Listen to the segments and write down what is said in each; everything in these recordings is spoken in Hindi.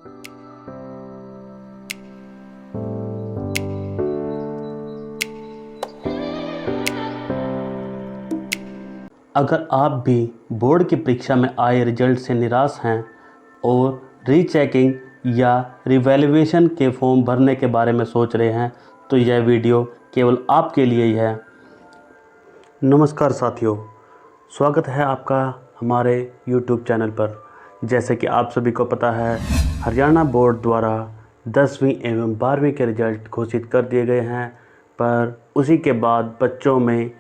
अगर आप भी बोर्ड की परीक्षा में आए रिजल्ट से निराश हैं और रीचेकिंग या रिवैल्यूएशन के फॉर्म भरने के बारे में सोच रहे हैं तो यह वीडियो केवल आपके लिए ही है। नमस्कार साथियों, स्वागत है आपका हमारे YouTube चैनल पर। जैसे कि आप सभी को पता है, हरियाणा बोर्ड द्वारा 10वीं एवं 12वीं के रिजल्ट घोषित कर दिए गए हैं, पर उसी के बाद बच्चों में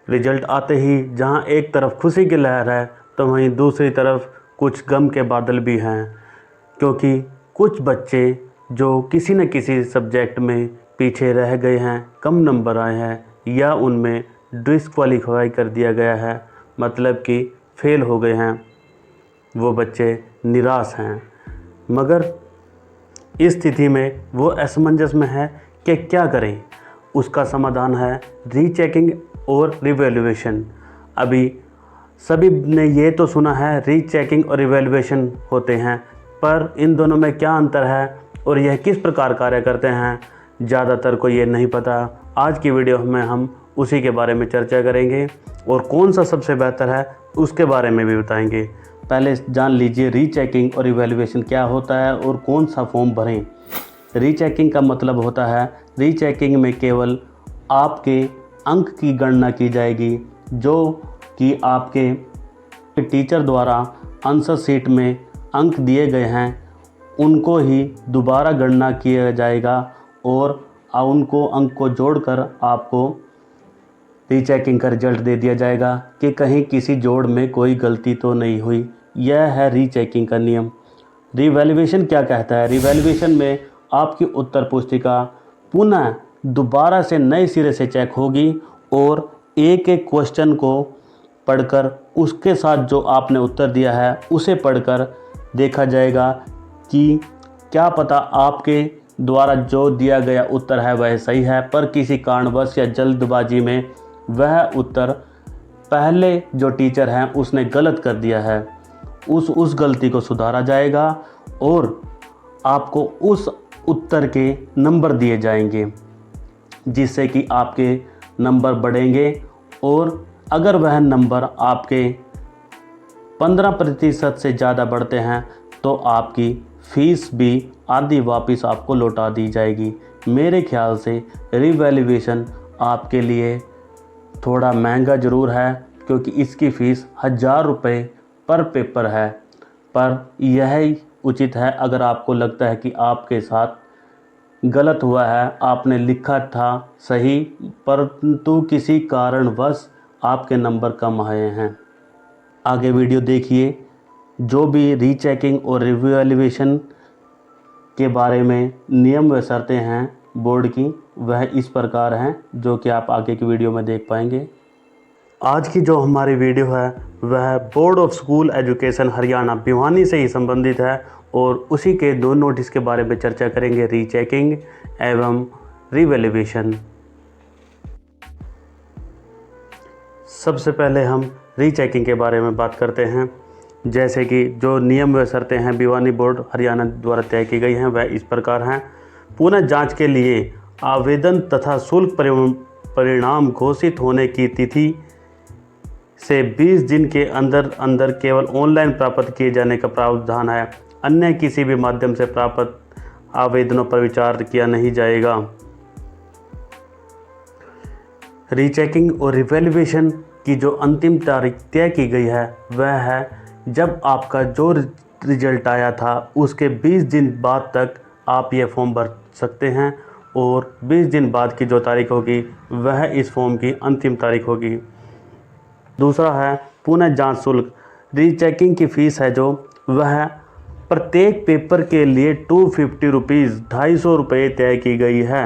रिजल्ट आते ही जहां एक तरफ खुशी की लहर है तो वहीं दूसरी तरफ कुछ गम के बादल भी हैं, क्योंकि कुछ बच्चे जो किसी न किसी सब्जेक्ट में पीछे रह गए हैं, कम नंबर आए हैं या उनमें डिस्क्वालीफाई कर दिया गया है, मतलब कि फेल हो गए हैं, वो बच्चे निराश हैं। मगर इस स्थिति में वो असमंजस में है कि क्या करें। उसका समाधान है रीचेकिंग और रिवैल्यूएशन। अभी सभी ने ये तो सुना है रीचेकिंग और रिवैल्यूएशन होते हैं, पर इन दोनों में क्या अंतर है और यह किस प्रकार कार्य करते हैं, ज़्यादातर को ये नहीं पता। आज की वीडियो में हम उसी के बारे में चर्चा करेंगे और कौन सा सबसे बेहतर है उसके बारे में भी बताएंगे। पहले जान लीजिए रीचेकिंग और रिवैल्यूएशन क्या होता है और कौन सा फॉर्म भरें। रीचेकिंग का मतलब होता है, रीचेकिंग में केवल आपके अंक की गणना की जाएगी जो कि आपके टीचर द्वारा आंसर शीट में अंक दिए गए हैं, उनको ही दोबारा गणना किया जाएगा और उनको अंक को जोड़कर आपको रीचेकिंग का रिजल्ट दे दिया जाएगा कि कहीं किसी जोड़ में कोई गलती तो नहीं हुई। यह है रीचेकिंग का नियम। रिवैल्यूएशन क्या कहता है? रिवैल्यूएशन में आपकी उत्तर पुस्तिका पुनः दोबारा से नए सिरे से चेक होगी और एक एक क्वेश्चन को पढ़कर उसके साथ जो आपने उत्तर दिया है उसे पढ़कर देखा जाएगा कि क्या पता आपके द्वारा जो दिया गया उत्तर है वह सही है, पर किसी कारणवश या जल्दबाजी में वह उत्तर पहले जो टीचर हैं उसने गलत कर दिया है। उस गलती को सुधारा जाएगा और आपको उस उत्तर के नंबर दिए जाएंगे, जिससे कि आपके नंबर बढ़ेंगे और अगर वह नंबर आपके 15% से ज़्यादा बढ़ते हैं तो आपकी फ़ीस भी आधी वापस आपको लौटा दी जाएगी। मेरे ख्याल से रिवैल्यूएशन आपके लिए थोड़ा महंगा ज़रूर है, क्योंकि इसकी फ़ीस 1000 रुपये पर पेपर है, पर यह उचित है अगर आपको लगता है कि आपके साथ गलत हुआ है, आपने लिखा था सही परंतु किसी कारणवश आपके नंबर कम आए हैं। आगे वीडियो देखिए। जो भी रीचेकिंग और रिवैल्यूएशन के बारे में नियम व शर्तें हैं बोर्ड की, वह इस प्रकार हैं जो कि आप आगे की वीडियो में देख पाएंगे। आज की जो हमारी वीडियो है वह board of school education Haryana Bhiwani से ही संबंधित है और उसी के दो नोटिस के बारे में चर्चा करेंगे, रीचेकिंग एवं रिवैल्यूएशन। सबसे पहले हम रीचेकिंग के बारे में बात करते हैं। जैसे कि जो नियम व शर्तें हैं भिवानी बोर्ड हरियाणा द्वारा तय की गई हैं वह इस प्रकार हैं। पुनः जांच के लिए आवेदन तथा शुल्क परिणाम घोषित होने की तिथि से 20 दिन के अंदर केवल ऑनलाइन प्राप्त किए जाने का प्रावधान है। अन्य किसी भी माध्यम से प्राप्त आवेदनों पर विचार किया नहीं जाएगा। रीचेकिंग और रिवैल्यूएशन की जो अंतिम तारीख तय की गई है वह है जब आपका जो रिजल्ट आया था उसके 20 दिन बाद तक आप ये फॉर्म भर सकते हैं और 20 दिन बाद की जो तारीख होगी वह इस फॉर्म की अंतिम तारीख होगी। दूसरा है पुनः जांच शुल्क। रीचेकिंग की फ़ीस है जो वह प्रत्येक पेपर के लिए 250 रुपीज़ 250 रुपये तय की गई है।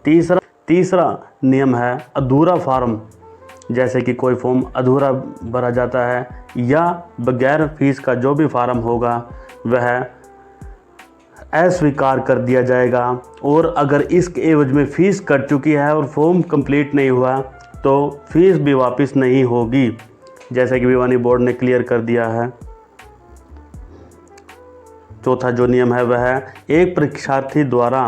तीसरा नियम है अधूरा फार्म। जैसे कि कोई फॉर्म अधूरा भरा जाता है या बगैर फीस का जो भी फार्म होगा वह अस्वीकार कर दिया जाएगा, और अगर इसके एवज में फ़ीस कट चुकी है और फॉर्म कंप्लीट नहीं हुआ तो फीस भी वापस नहीं होगी, जैसे कि भिवानी बोर्ड ने क्लियर कर दिया है। चौथा जो नियम है वह है एक परीक्षार्थी द्वारा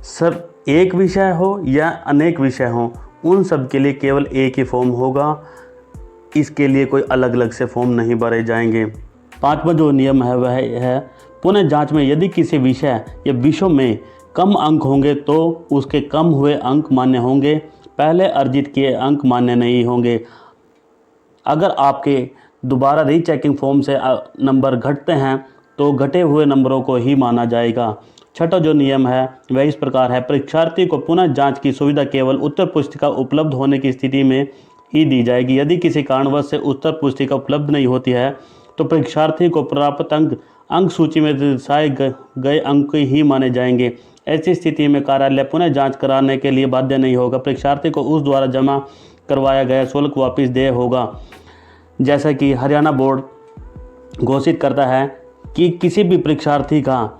सब एक विषय हो या अनेक विषय हो, उन सब के लिए केवल एक ही फॉर्म होगा। इसके लिए कोई अलग अलग से फॉर्म नहीं भरे जाएंगे। पांचवा जो नियम है वह है पुनः जांच में यदि किसी विषय या विषयों में कम अंक होंगे तो उसके कम हुए अंक मान्य होंगे, पहले अर्जित किए अंक मान्य नहीं होंगे। अगर आपके दोबारा रीचेकिंग फॉर्म से नंबर घटते हैं तो घटे हुए नंबरों को ही माना जाएगा। छठा जो नियम है वह इस प्रकार है, परीक्षार्थी को पुनः जांच की सुविधा केवल उत्तर पुस्तिका उपलब्ध होने की स्थिति में ही दी जाएगी। यदि किसी कारणवश से उत्तर पुस्तिका उपलब्ध नहीं होती है तो परीक्षार्थी को प्राप्त अंक सूची में दर्शाए गए अंक ही माने जाएंगे। ऐसी स्थिति में कार्यालय पुनः जांच कराने के लिए बाध्य नहीं होगा। परीक्षार्थी को उस द्वारा जमा करवाया गया शुल्क वापस देय होगा। जैसा कि हरियाणा बोर्ड घोषित करता है कि किसी भी परीक्षार्थी का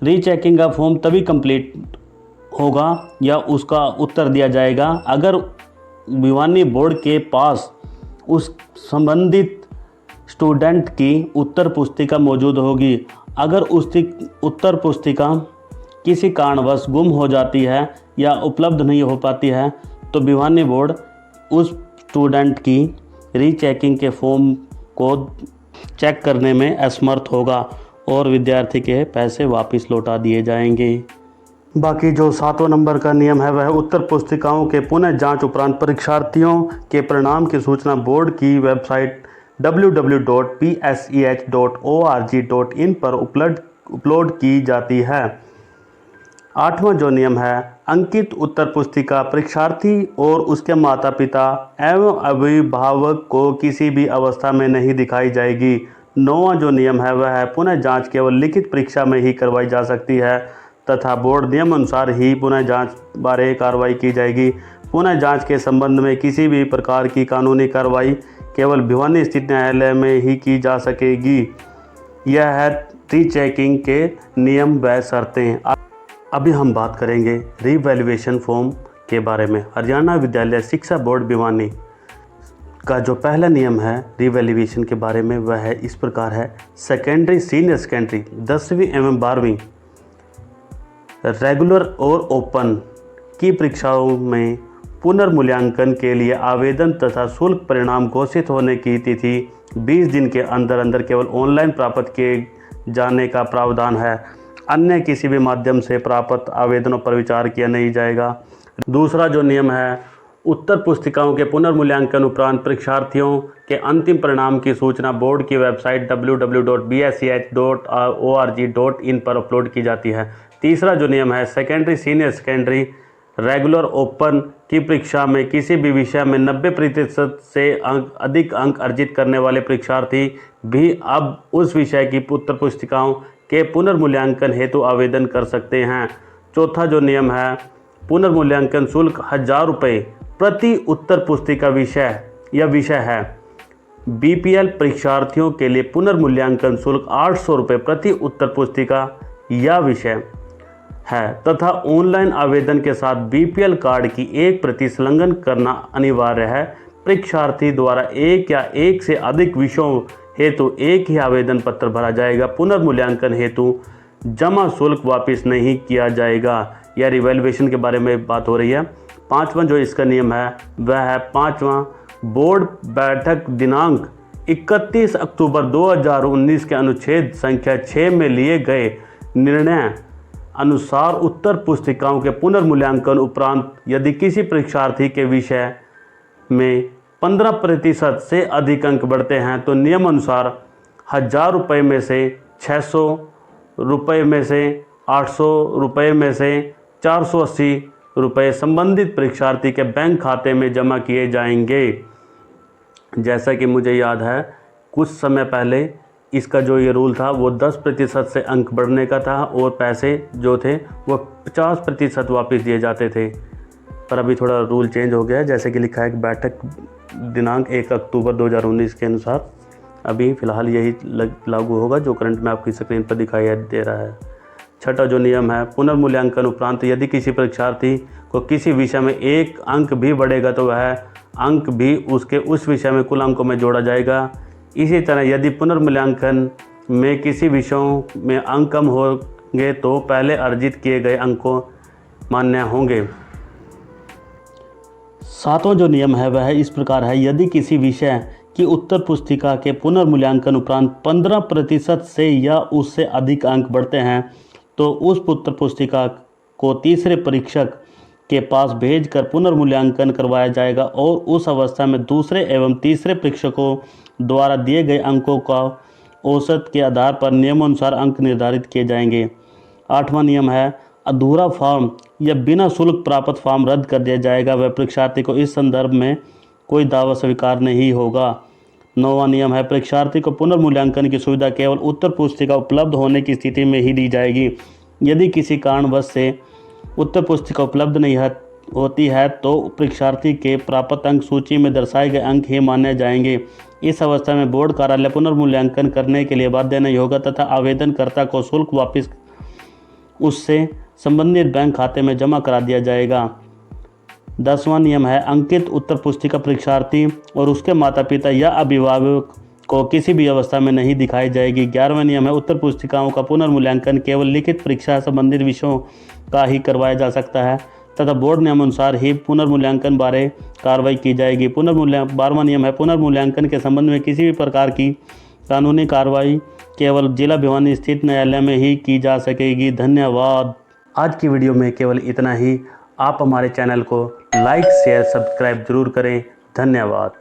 रीचेकिंग का फॉर्म तभी कंप्लीट होगा या उसका उत्तर दिया जाएगा अगर भिवानी बोर्ड के पास उस संबंधित स्टूडेंट की उत्तर पुस्तिका मौजूद होगी। अगर उसकी उत्तर पुस्तिका किसी कारणवश गुम हो जाती है या उपलब्ध नहीं हो पाती है तो भिवानी बोर्ड उस स्टूडेंट की रीचेकिंग के फॉर्म को चेक करने में असमर्थ होगा और विद्यार्थी के पैसे वापस लौटा दिए जाएंगे। बाकी जो 7वां नंबर का नियम है वह उत्तर पुस्तिकाओं के पुनः जांच उपरांत परीक्षार्थियों के परिणाम की सूचना बोर्ड की वेबसाइट www.pseh.org.in पर अपलोड की जाती है। 8वां जो नियम है, अंकित उत्तर पुस्तिका परीक्षार्थी और उसके माता पिता एवं अभिभावक को किसी भी अवस्था में नहीं दिखाई जाएगी। 9वां जो नियम है वह है, पुनः जांच केवल लिखित परीक्षा में ही करवाई जा सकती है तथा बोर्ड नियम अनुसार ही पुनः जांच बारे कार्रवाई की जाएगी। पुनः जांच के संबंध में किसी भी प्रकार की कानूनी कार्रवाई केवल भिवानी स्थित न्यायालय में ही की जा सकेगी। यह है रीचेकिंग के नियम व शर्तें। अभी हम बात करेंगे रीवैल्यूएशन फॉर्म के बारे में। हरियाणा विद्यालय शिक्षा बोर्ड भिवानी का जो पहला नियम है रीवैल्यूएशन के बारे में वह है इस प्रकार है, सेकेंडरी सीनियर सेकेंडरी 10वीं एवं 12वीं रेगुलर और ओपन की परीक्षाओं में पुनर्मूल्यांकन के लिए आवेदन तथा शुल्क परिणाम घोषित होने की तिथि 20 दिन के अंदर अंदर केवल ऑनलाइन प्राप्त किए जाने का प्रावधान है। अन्य किसी भी माध्यम से प्राप्त आवेदनों पर विचार किया नहीं जाएगा। दूसरा जो नियम है, उत्तर पुस्तिकाओं के पुनर्मूल्यांकन उपरांत परीक्षार्थियों के अंतिम परिणाम की सूचना बोर्ड की वेबसाइट www.bseh.org.in पर अपलोड की जाती है। तीसरा जो नियम है, secondary senior secondary regular open की परीक्षा में किसी भी विषय में 90% से अधिक अंक अर्जित करने वाले परीक्षार्थी भी अब उस विषय की उत्तर पुस्तिकाओं के पुनर्मूल्यांकन हेतु आवेदन कर सकते हैं। चौथा जो नियम है, पुनर्मूल्यांकन शुल्क 1000 रुपये प्रति उत्तर पुस्तिका विषय है। बीपीएल परीक्षार्थियों के लिए पुनर्मूल्यांकन शुल्क 800 रुपये प्रति उत्तर पुस्तिका या विषय है तथा ऑनलाइन आवेदन के साथ बीपीएल कार्ड की एक प्रति संलग्न करना अनिवार्य है। परीक्षार्थी द्वारा एक या एक से अधिक विषयों हेतु एक ही आवेदन पत्र भरा जाएगा। पुनर्मूल्यांकन हेतु जमा शुल्क वापस नहीं किया जाएगा। यह रिवैल्यूएशन के बारे में बात हो रही है। 5वां जो इसका नियम है वह है 5वां बोर्ड बैठक दिनांक 31 अक्टूबर 2019 के अनुच्छेद संख्या 6 में लिए गए निर्णय अनुसार उत्तर पुस्तिकाओं के पुनर्मूल्यांकन उपरांत यदि किसी परीक्षार्थी के विषय में 15% से अधिक अंक बढ़ते हैं तो नियम अनुसार 1000 रुपये में से 600 रुपये में से 800 रुपये में से 480 रुपये संबंधित परीक्षार्थी के बैंक खाते में जमा किए जाएंगे। जैसा कि मुझे याद है कुछ समय पहले इसका जो ये रूल था वो 10% से अंक बढ़ने का था और पैसे जो थे वो 50% वापस दिए जाते थे, पर अभी थोड़ा रूल चेंज हो गया है। जैसे कि लिखा है कि बैठक दिनांक 1 अक्टूबर 2019 के अनुसार अभी फ़िलहाल यही लागू होगा जो करंट में आपकी स्क्रीन पर दिखाई दे रहा है। छठा जो नियम है, पुनर्मूल्यांकन उपरांत यदि किसी परीक्षार्थी को किसी विषय में एक अंक भी बढ़ेगा तो वह अंक भी उसके उस विषय में कुल अंकों में जोड़ा जाएगा। इसी तरह यदि पुनर्मूल्यांकन में किसी विषयों में अंक कम होंगे तो पहले अर्जित किए गए अंकों मान्य होंगे। सातवां जो नियम है वह इस प्रकार है, यदि किसी विषय की उत्तर पुस्तिका के पुनर्मूल्यांकन उपरांत 15% से या उससे अधिक अंक बढ़ते हैं तो उस उत्तर पुस्तिका को तीसरे परीक्षक के पास भेजकर पुनर्मूल्यांकन करवाया जाएगा और उस अवस्था में दूसरे एवं तीसरे परीक्षकों द्वारा दिए गए अंकों का औसत के आधार पर नियमानुसार अंक निर्धारित किए जाएंगे। आठवां नियम है, अधूरा फॉर्म या बिना शुल्क प्राप्त फॉर्म रद्द कर दिया जाएगा व परीक्षार्थी को इस संदर्भ में कोई दावा स्वीकार नहीं होगा। नौवां नियम है, परीक्षार्थी को पुनर्मूल्यांकन की सुविधा केवल उत्तर पुस्तिका उपलब्ध होने की स्थिति में ही दी जाएगी। यदि किसी कारणवश से उत्तर पुस्तिका उपलब्ध नहीं होती है तो परीक्षार्थी के प्राप्त अंक सूची में दर्शाए गए अंक ही माने जाएंगे। इस अवस्था में बोर्ड कार्यालय पुनर्मूल्यांकन करने के लिए बाध्य नहीं होगा तथा आवेदनकर्ता को शुल्क वापस उससे संबंधित बैंक खाते में जमा करा दिया जाएगा। 10वां नियम है, अंकित उत्तर पुस्तिका परीक्षार्थी और उसके माता पिता या अभिभावक को किसी भी अवस्था में नहीं दिखाई जाएगी। 11वां नियम है, उत्तर पुस्तिकाओं का पुनर्मूल्यांकन केवल लिखित परीक्षा संबंधित विषयों का ही करवाया जा सकता है तथा बोर्ड नियमानुसार ही पुनर्मूल्यांकन बारे कार्रवाई की जाएगी। 12वां नियम है, पुनर्मूल्यांकन के संबंध में किसी भी प्रकार की कानूनी कार्रवाई केवल जिला भिवानी स्थित न्यायालय में ही की जा सकेगी। धन्यवाद। आज की वीडियो में केवल इतना ही। आप हमारे चैनल को लाइक शेयर सब्सक्राइब जरूर करें। धन्यवाद।